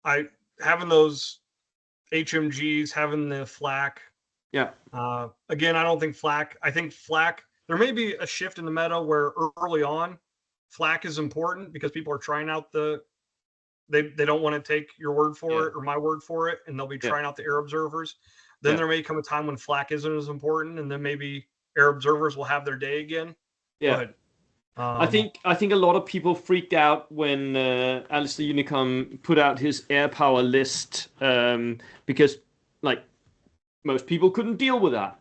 Speaker 2: I having those HMGs, having the flak.
Speaker 1: Yeah,
Speaker 2: Again, I don't think flak. I think flak. There may be a shift in the meta where early on, flak is important because people are trying out they don't want to take your word for it or my word for it, and they'll be
Speaker 1: yeah,
Speaker 2: trying out the air observers. Then
Speaker 1: yeah,
Speaker 2: there may come a time when flak isn't as important, and then maybe air observers will have their day again.
Speaker 1: yeah.
Speaker 2: But
Speaker 1: I think a lot of people freaked out when Alistair Unicom put out his air power list because like most people couldn't deal with that.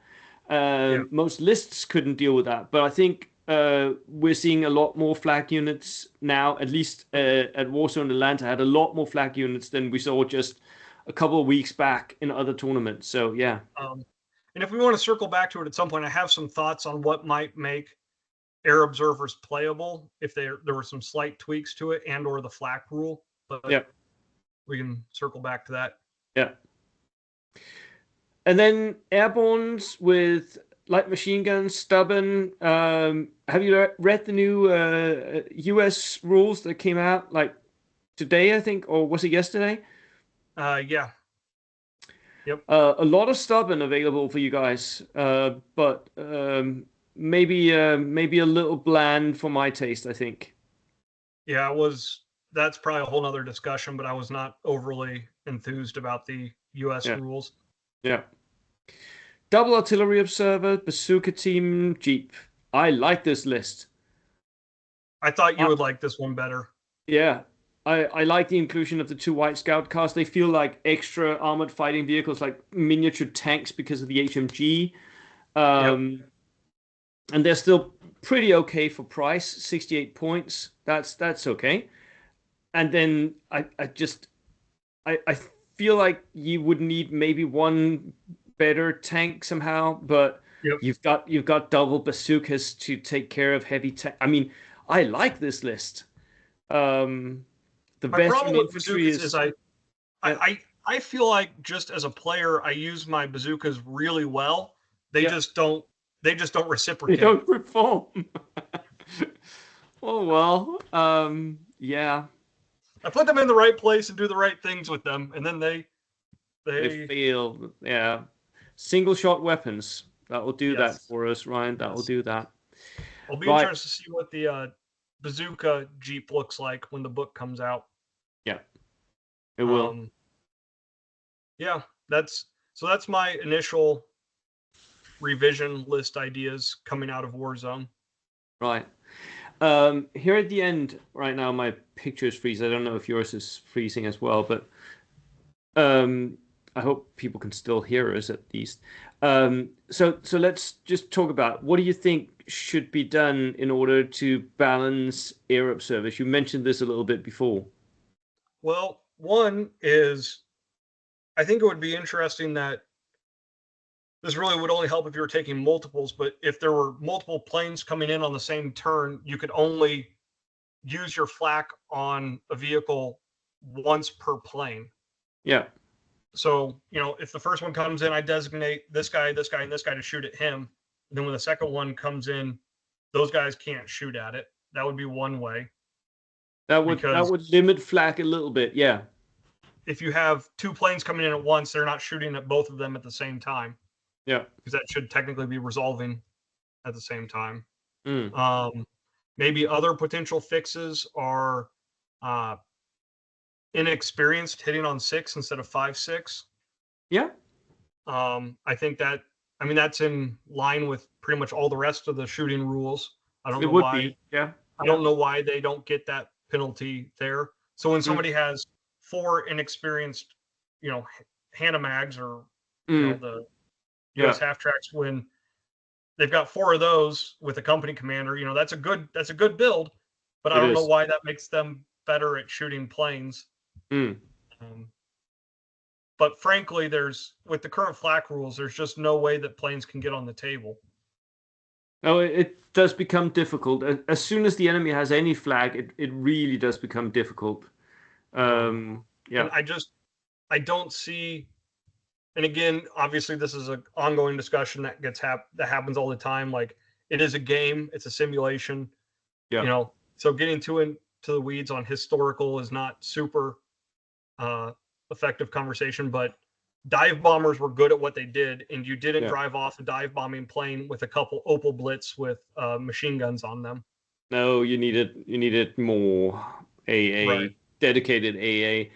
Speaker 2: yeah,
Speaker 1: Most lists couldn't deal with that. But I think we're seeing a lot more flak units now. At least at Warzone Atlanta had a lot more flak units than we saw just a couple of weeks back in other tournaments. So yeah,
Speaker 2: and if we want to circle back to it at some point, I have some thoughts on what might make air observers playable if there were some slight tweaks to it and or the flak rule, but
Speaker 1: yeah,
Speaker 2: we can circle back to that.
Speaker 1: yeah. And then airbornes with light machine guns, stubborn. Have you read the new US rules that came out like today, I think, or was it yesterday?
Speaker 2: Yeah. Yep.
Speaker 1: A lot of stubborn available for you guys, but maybe a little bland for my taste, I think.
Speaker 2: Yeah, that's probably a whole nother discussion, but I was not overly enthused about the US
Speaker 1: Yeah,
Speaker 2: rules.
Speaker 1: yeah. Double artillery observer, bazooka team, jeep. I like this list.
Speaker 2: I thought you would like this one better.
Speaker 1: Yeah, I like the inclusion of the 2 White Scout cars. They feel like extra armored fighting vehicles, like miniature tanks because of the HMG.
Speaker 2: Yep.
Speaker 1: And they're still pretty okay for price, 68 points. That's okay. And then I feel like you would need maybe one better tank somehow, but
Speaker 2: Yep.
Speaker 1: you've got double bazookas to take care of heavy tank. I mean, I like this list. Um, the
Speaker 2: My problem
Speaker 1: veteran
Speaker 2: with
Speaker 1: infantry
Speaker 2: bazookas is
Speaker 1: yeah,
Speaker 2: I feel like just as a player, I use my bazookas really well. They
Speaker 1: yeah,
Speaker 2: just don't
Speaker 1: they
Speaker 2: reciprocate.
Speaker 1: don't perform. Oh well, yeah,
Speaker 2: I put them in the right place and do the right things with them, and then
Speaker 1: they
Speaker 2: they
Speaker 1: fail. Yeah, single shot weapons. That will do that
Speaker 2: yes.
Speaker 1: for us, Ryan. That will
Speaker 2: Yes.
Speaker 1: do that.
Speaker 2: I'll be
Speaker 1: Right.
Speaker 2: interested to see what the bazooka Jeep looks like when the book comes out.
Speaker 1: Yeah, it will.
Speaker 2: Um, yeah, that's my initial revision list ideas coming out of Warzone.
Speaker 1: Right. Here at the end, right now, my picture is freezing. I don't know if yours is freezing as well, but I hope people can still hear us at least. So let's just talk about what do you think should be done in order to balance air up service? You mentioned this a little bit before.
Speaker 2: Well, one is I think it would be interesting that this really would only help if you were taking multiples, but if there were multiple planes coming in on the same turn, you could only use your flak on a vehicle once per plane.
Speaker 1: Yeah.
Speaker 2: So, if the first one comes in, I designate this guy, and this guy to shoot at him. And then when the second one comes in, those guys can't shoot at it. That would be one way.
Speaker 1: That
Speaker 2: Because
Speaker 1: would limit flak a little bit, yeah.
Speaker 2: if you have two planes coming in at once, they're not shooting at both of them at the same time.
Speaker 1: Yeah.
Speaker 2: Because that should technically be resolving at the same time.
Speaker 1: Mm.
Speaker 2: Maybe other potential fixes are inexperienced hitting on 6 instead of 5-6.
Speaker 1: Yeah.
Speaker 2: I think that's in line with pretty much all the rest of the shooting rules. I don't
Speaker 1: It
Speaker 2: know
Speaker 1: would
Speaker 2: why.
Speaker 1: be, yeah.
Speaker 2: I don't know why they don't get that penalty there. So when
Speaker 1: Mm.
Speaker 2: somebody has 4 inexperienced, Hanamags or the US half tracks, when they've got 4 of those with a company commander, that's a good build, but I don't know why that makes them better at shooting planes.
Speaker 1: Mm.
Speaker 2: But frankly, with the current flak rules, there's just no way that planes can get on the table.
Speaker 1: Oh, it does become difficult. As soon as the enemy has any flag, it really does become difficult. Yeah.
Speaker 2: And I don't see, and again, obviously this is an ongoing discussion that that happens all the time. Like, it is a game, it's a simulation.
Speaker 1: Yeah.
Speaker 2: So getting into the weeds on historical is not super effective conversation, but dive bombers were good at what they did, and you didn't drive off a dive bombing plane with a couple Opel Blitz with machine guns on them.
Speaker 1: No, you needed more AA,
Speaker 2: Right.
Speaker 1: dedicated AA.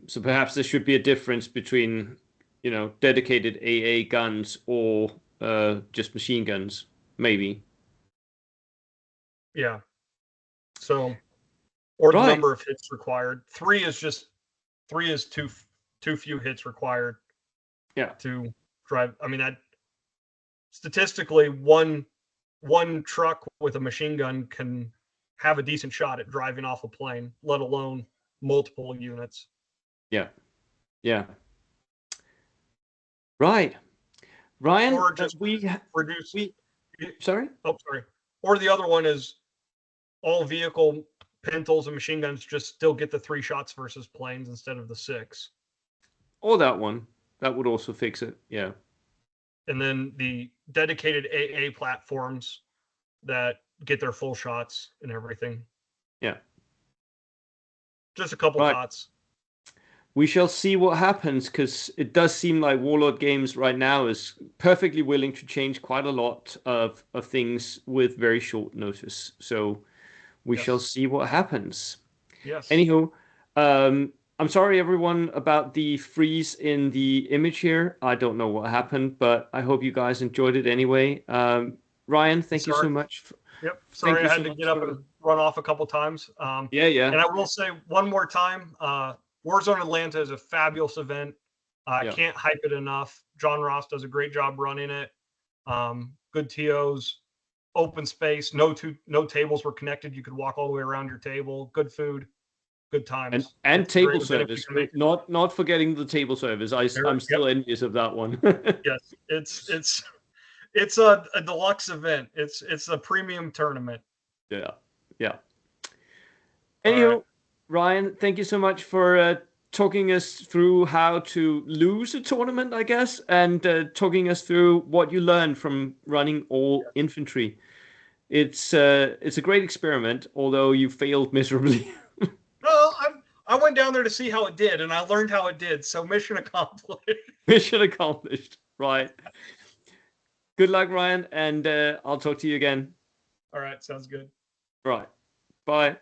Speaker 1: So perhaps there should be a difference between, dedicated AA guns or just machine guns, maybe.
Speaker 2: Yeah. So, or the
Speaker 1: Right.
Speaker 2: number of hits required. 3 is too few hits required.
Speaker 1: Yeah.
Speaker 2: To drive. I mean, that statistically, one truck with a machine gun can have a decent shot at driving off a plane, let alone multiple units.
Speaker 1: Yeah. Yeah. Right. Ryan,
Speaker 2: Or just reduce.
Speaker 1: Sorry?
Speaker 2: Oh, sorry. Or the other one is all vehicle pistols and machine guns just still get the 3 shots versus planes instead of the 6.
Speaker 1: Or that one. That would also fix it. Yeah.
Speaker 2: And then the dedicated AA platforms that get their full shots and everything.
Speaker 1: Yeah.
Speaker 2: Just a couple thoughts.
Speaker 1: We shall see what happens, because it does seem like Warlord Games right now is perfectly willing to change quite a lot of things with very short notice. So we shall see what happens.
Speaker 2: Yes.
Speaker 1: Anywho, I'm sorry everyone about the freeze in the image here. I don't know what happened, but I hope you guys enjoyed it anyway. Ryan, thank you so much.
Speaker 2: Yep. Sorry, I had to get up and run off a couple times.
Speaker 1: Yeah.
Speaker 2: And I will say one more time, Warzone Atlanta is a fabulous event. I can't hype it enough. John Ross does a great job running it. Good TOs, open space. No tables were connected. You could walk all the way around your table. Good food, good times,
Speaker 1: and table service. Not forgetting the table service. I'm still envious of that one.
Speaker 2: Yes, it's a deluxe event. It's a premium tournament.
Speaker 1: Yeah. Anywho, Ryan, thank you so much for talking us through how to lose a tournament, I guess, and talking us through what you learned from running All-infantry. It's a great experiment, although you failed miserably.
Speaker 2: Well, I went down there to see how it did, and I learned how it did. So mission accomplished.
Speaker 1: Mission accomplished. Right. Good luck, Ryan, and I'll talk to you again.
Speaker 2: All right, sounds good.
Speaker 1: Right. Bye.